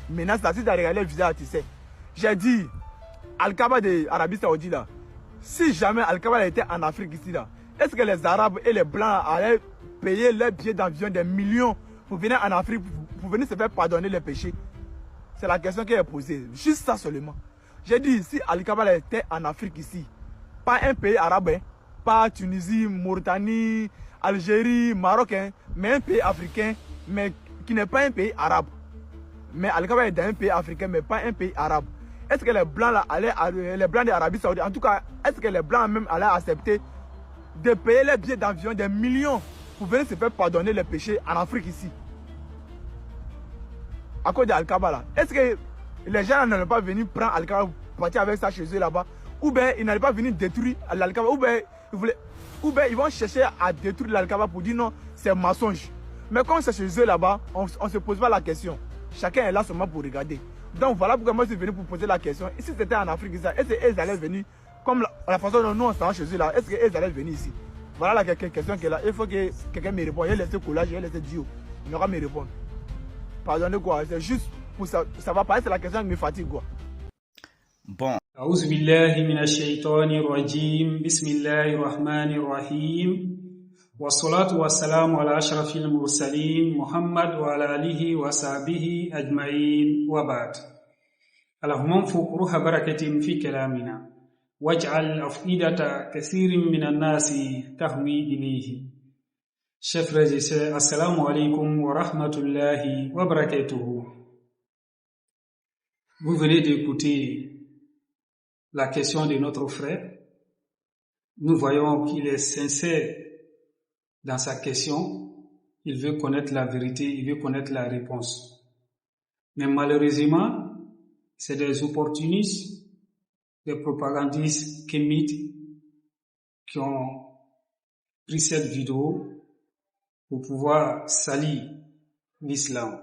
Maintenant, ça, si tu as regardé le visage, tu sais. J'ai dit, Al-Kaaba de l'Arabie Saoudite, là, si jamais Al-Kaaba était en Afrique ici, là, est-ce que les Arabes et les Blancs allaient payer leurs billets d'avion des millions pour venir en Afrique, pour venir se faire pardonner les péchés? C'est la question qui est posée. Juste ça seulement. J'ai dit, si Al-Kaaba était en Afrique ici, pas un pays arabe, hein, pas Tunisie, Mauritanie, Algérie, Maroc, hein, mais un pays africain, mais qui n'est pas un pays arabe. Mais Al-Kaaba est dans un pays africain, mais pas un pays arabe. Est-ce que les Blancs là, les Blancs de l'Arabie Saoudite, en tout cas, est-ce que les Blancs même allaient accepter de payer les billets d'avion des millions pour venir se faire pardonner les péchés en Afrique ici? À cause de Al-Kaaba là. Est-ce que les gens n'allaient pas venir prendre Al-Kaaba, partir avec ça chez eux là-bas? Ou bien ils n'allaient pas venir détruire l'Al-Kaaba? Ou bien ils vont chercher à détruire l'Al-Kaaba pour dire non, c'est un mensonge. Mais quand c'est chez eux là-bas, on ne se pose pas la question. Chacun est là seulement pour regarder. Donc voilà pourquoi moi je suis venu pour poser la question. Et si c'était en Afrique, est-ce qu'ils allaient venir comme la façon dont nous on s'en chez eux là? Est-ce qu'ils allaient venir ici? Voilà la question qui est là. Il faut que quelqu'un me réponde. J'ai laissé collage, j'ai laissé Dio. Il n'aura me répondre. Pardonnez quoi, c'est juste pour ça. Ça va pas, c'est la question qui me fatigue quoi. Bon. أعوذ بالله من الشيطان الرجيم بسم الله الرحمن الرحيم والصلاة والسلام على أشرف المرسلين محمد وعلى آله وصحبه أجمعين وبعد اللهم انفق روح بركة في كلامنا واجعل أفئدة كثير من الناس تهوي إليه. Chers frères et sœurs, assalamu alaikum wa rahmatullahi wa barakatuhu. Vous venez d'écouter la question de notre frère. Nous voyons qu'il est sincère dans sa question. Il veut connaître la vérité, il veut connaître la réponse. Mais malheureusement, c'est des opportunistes, des propagandistes kémites qui ont pris cette vidéo pour pouvoir salir l'islam.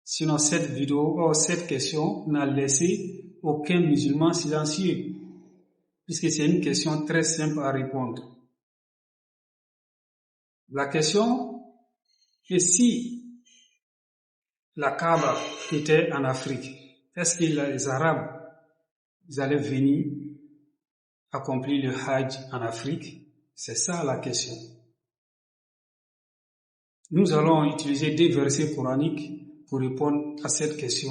Sinon, cette vidéo, cette question n'a laissé aucun musulman silencieux, puisque c'est une question très simple à répondre. La question est si la Kaaba était en Afrique, est-ce que les Arabes allaient venir accomplir le Hajj en Afrique? C'est ça la question. Nous allons utiliser des versets coraniques pour répondre à cette question.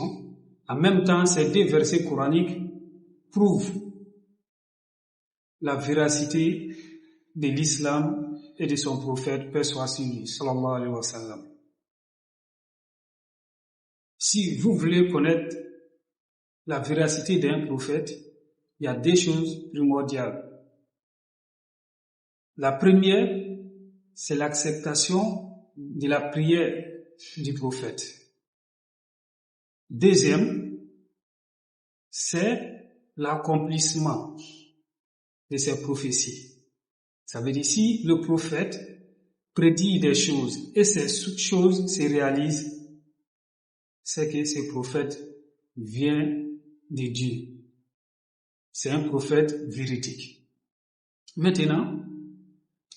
En même temps, ces deux versets coraniques prouvent la véracité de l'islam et de son prophète, paix soit sur lui, sallallahu alayhi wa sallam. Si vous voulez connaître la véracité d'un prophète, il y a deux choses primordiales. La première, c'est l'acceptation de la prière du prophète. Deuxième, c'est l'accomplissement de ces prophéties. Ça veut dire si le prophète prédit des choses et ces choses se réalisent, c'est que ce prophète vient de Dieu. C'est un prophète véridique. Maintenant,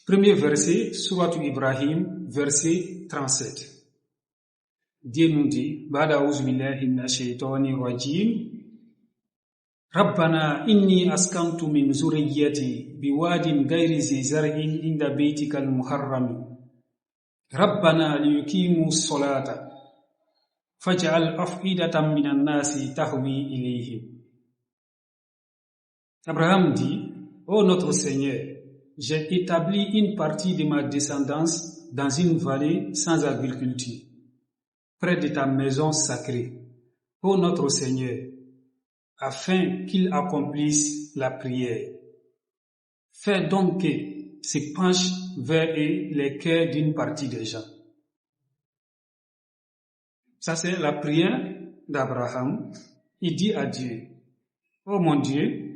premier verset, Sourate Ibrahim, verset 37. Dieu nous dit, Ba'da a'udhu billahi minash shaitani rajim, Rabbana inni askantu min zurriyyati biwadin ghayri zi zar'in inda baytikal muharram. Rabbana liyuqimu ssalata faj'al af'idatan minan nasi tahwi ilayhim. Abraham dit, ô notre Seigneur, j'ai établi une partie de ma descendance dans une vallée sans agriculture, près de ta maison sacrée, ô notre Seigneur, afin qu'il accomplisse la prière. Fais donc que se penche vers les cœurs d'une partie des gens. Ça c'est la prière d'Abraham. Il dit à Dieu, ô mon Dieu,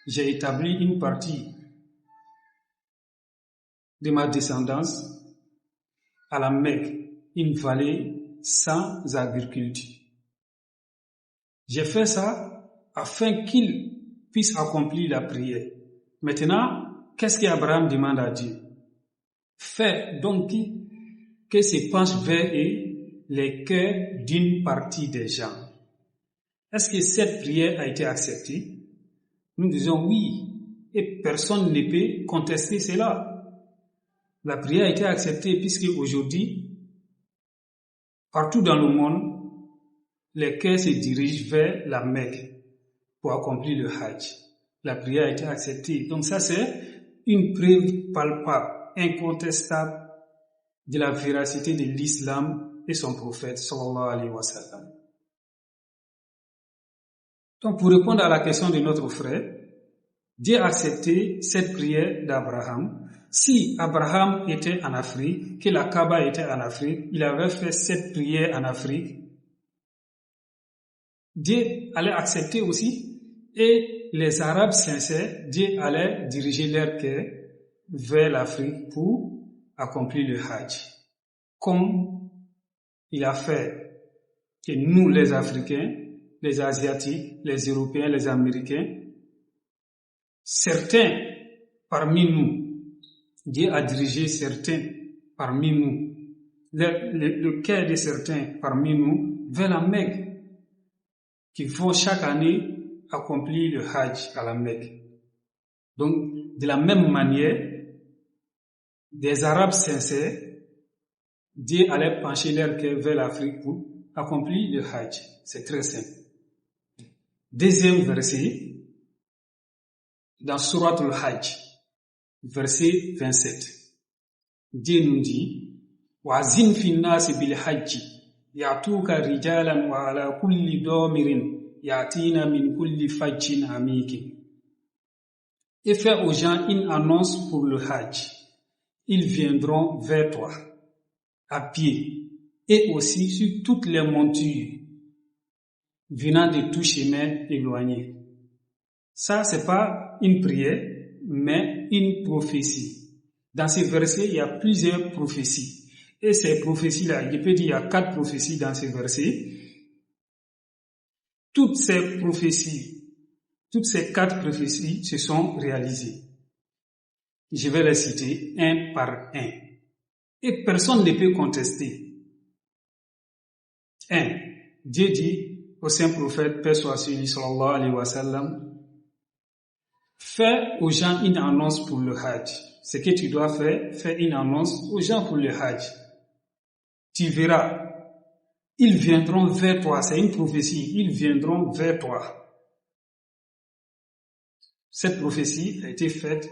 j'ai établi une partie de ma descendance à la Mecque, une vallée sans agriculture. J'ai fait ça afin qu'il puisse accomplir la prière. Maintenant, qu'est-ce qu'Abraham demande à Dieu? Fais donc que se penche vers les cœurs d'une partie des gens. Est-ce que cette prière a été acceptée? Nous disons oui, et personne ne peut contester cela. La prière a été acceptée puisque aujourd'hui, partout dans le monde, les cœurs se dirigent vers la Mecque pour accomplir le Hajj. La prière a été acceptée. Donc ça, c'est une preuve palpable, incontestable de la véracité de l'islam et son prophète, sallallahu alayhi wa sallam. Donc pour répondre à la question de notre frère, Dieu a accepté cette prière d'Abraham. Si Abraham était en Afrique, que la Kaaba était en Afrique, il avait fait cette prière en Afrique, Dieu allait accepter aussi, et les Arabes sincères, Dieu allait diriger leur cœur vers l'Afrique pour accomplir le Hajj. Comme il a fait que nous, les Africains, les Asiatiques, les Européens, les Américains, certains parmi nous, Dieu a dirigé certains parmi nous, le cœur de certains parmi nous vers la Mecque, qui vont chaque année accomplir le Hajj à la Mecque. Donc, de la même manière, des Arabes sincères, Dieu allait pencher leur cœur vers l'Afrique pour accomplir le Hajj. C'est très simple. Deuxième verset, dans Surat al-Hajj, verset 27. Dieu nous dit, وَعَزِنْ فِي النَّاسِ بِالْحَجِّ يَعْتُوكَ رِجَالًا وَعَلَى كُلِّ ضَامِرٍ يَأْتِينَ مِنْ كُلِّ فَجٍّ عَمِيقٍ. Et fais aux gens une annonce pour le Hajj. Ils viendront vers toi, à pied, et aussi sur toutes les montures, venant de tout chemin éloigné. Ça, c'est pas une prière, mais une prophétie. Dans ces versets, il y a plusieurs prophéties. Et ces prophéties-là, je peux dire, il y a 4 prophéties dans ces versets. Toutes ces prophéties, toutes ces 4 prophéties se sont réalisées. Je vais les citer un par un. Et personne ne peut contester. 1. Dieu dit au saint prophète, paix soit sur lui, sallallahu alayhi wa sallam, fais aux gens une annonce pour le Hajj. Ce que tu dois faire, fais une annonce aux gens pour le Hajj. Tu verras, ils viendront vers toi, c'est une prophétie, ils viendront vers toi. Cette prophétie a été faite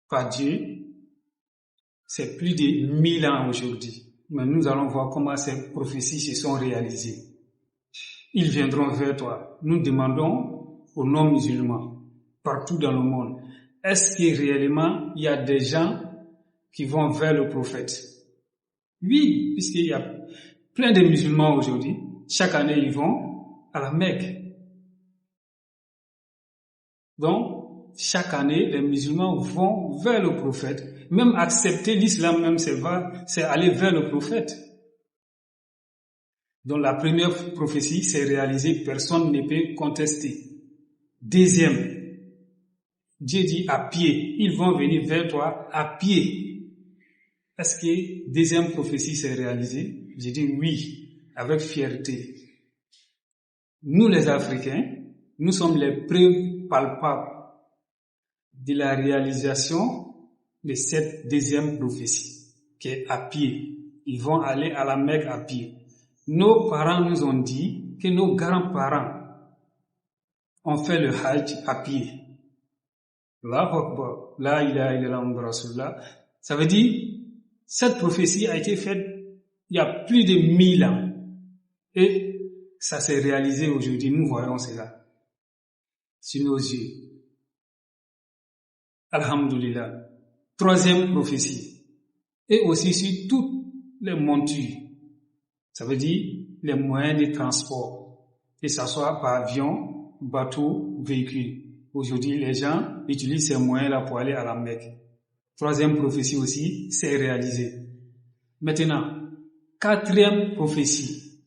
par Dieu, c'est plus de 1000 ans aujourd'hui. Mais nous allons voir comment ces prophéties se sont réalisées. Ils viendront vers toi. Nous demandons aux non-musulmans, partout dans le monde, est-ce que réellement il y a des gens qui vont vers le prophète? Oui, puisqu'il y a plein de musulmans aujourd'hui. Chaque année, ils vont à la Mecque. Donc, chaque année, les musulmans vont vers le prophète. Même accepter l'islam, même c'est aller vers le prophète. Donc, la première prophétie s'est réalisée, personne ne peut contester. Deuxième, Dieu dit à pied, ils vont venir vers toi à pied. Est-ce que deuxième prophétie s'est réalisée? J'ai dit oui, avec fierté. Nous les Africains, nous sommes les preuves palpables de la réalisation de cette deuxième prophétie, qui est à pied. Ils vont aller à la Mecque à pied. Nos parents nous ont dit que nos grands-parents ont fait le Hajj à pied. Allahu Akbar, la ilaha illallah Muhammad Rasulullah. Ça veut dire, cette prophétie a été faite il y a plus de 1000 ans. Et ça s'est réalisé aujourd'hui, nous voyons cela sur nos yeux. Alhamdulillah. Troisième prophétie. Et aussi sur toutes les montures. Ça veut dire les moyens de transport. Que ce soit par avion, bateau, véhicule. Aujourd'hui, les gens utilisent ces moyens-là pour aller à la Mecque. Troisième prophétie aussi, c'est réalisé. Maintenant, quatrième prophétie.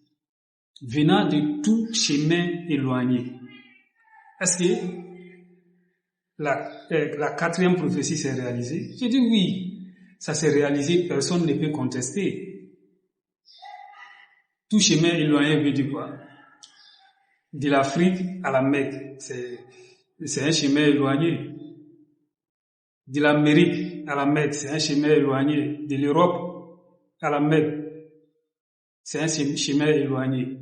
Venant de tout chemin éloigné. Est-ce que la quatrième prophétie s'est réalisée? J'ai dit oui, ça s'est réalisé, personne ne peut contester. tout chemin éloigné veut dire quoi? De l'Afrique à la Mecque, c'est un chemin éloigné. De l'Amérique à la Mecque, c'est un chemin éloigné. De l'Europe à la Mecque, c'est un chemin éloigné.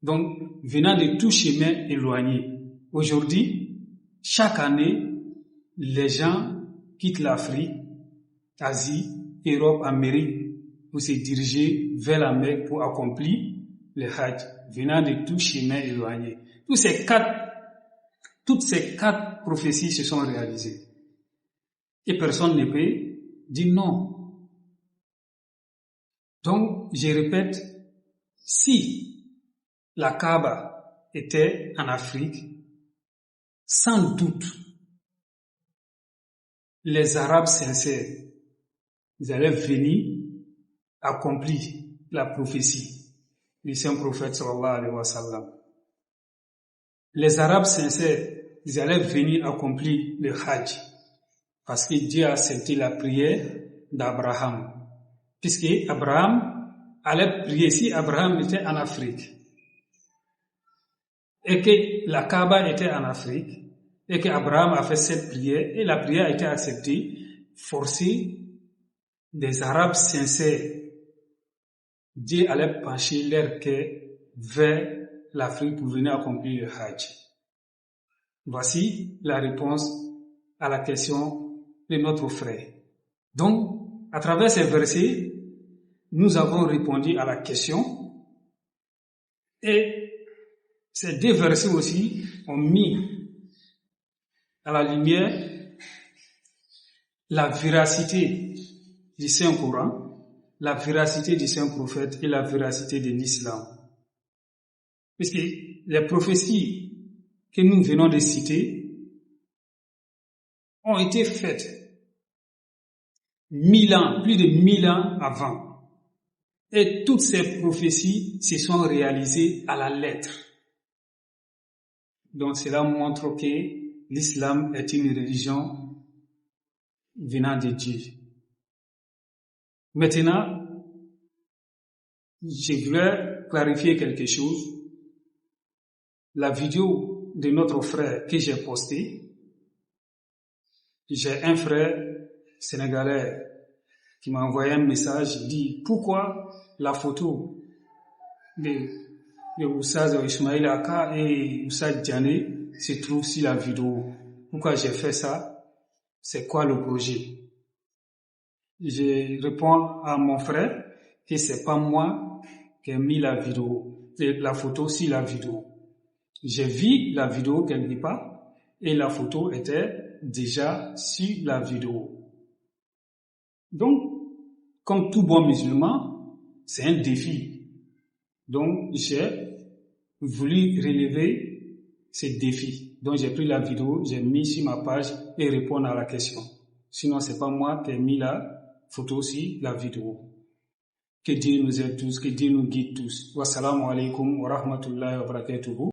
Donc, venant de tout chemin éloigné, aujourd'hui, chaque année, les gens quittent l'Afrique, Asie, Europe, Amérique pour se diriger vers la Mecque pour accomplir le Hajj, venant de tout chemin éloigné. Toutes ces quatre prophéties se sont réalisées. Et personne ne peut dire non. Donc, je répète, si la Kaaba était en Afrique, sans doute, les Arabes sincères, ils allaient venir accomplir la prophétie du saint prophète sallallahu alayhi wa sallam. Les Arabes sincères, ils allaient venir accomplir le Hajj, parce que Dieu a accepté la prière d'Abraham. Puisque Abraham allait prier, si Abraham était en Afrique, et que la Kaaba était en Afrique, et que Abraham a fait cette prière, et la prière a été acceptée, forcé des Arabes sincères, Dieu allait pencher leur cœur vers l'Afrique pour venir accomplir le Hajj. Voici la réponse à la question de notre frère. Donc, à travers ces versets, nous avons répondu à la question, et ces deux versets aussi ont mis à la lumière la véracité du Saint-Coran, la véracité du Saint-Prophète et la véracité de l'islam. Puisque les prophéties que nous venons de citer ont été faites 1000 ans, plus de 1000 ans avant. Et toutes ces prophéties se sont réalisées à la lettre. Donc cela montre que l'islam est une religion venant de Dieu. Maintenant, je voulais clarifier quelque chose. La vidéo de notre frère que j'ai postée, j'ai un frère sénégalais qui m'a envoyé un message, il dit pourquoi la photo de Oussaz Ismail Aka et Oussaz Diané se trouve sur la vidéo. Pourquoi j'ai fait ça? C'est quoi le projet? Je réponds à mon frère que c'est pas moi qui ai mis la photo sur la vidéo. J'ai vu la vidéo quelque part et la photo était déjà sur la vidéo. Donc, comme tout bon musulman, c'est un défi. Donc, j'ai voulu relever ce défi. Donc, j'ai pris la vidéo, j'ai mis sur ma page et répondre à la question. Sinon, c'est pas moi qui ai mis la photo sur la vidéo. Que Dieu nous aide tous, que Dieu nous guide tous. Wassalamu alaikum wa rahmatullahi wa barakatuhu.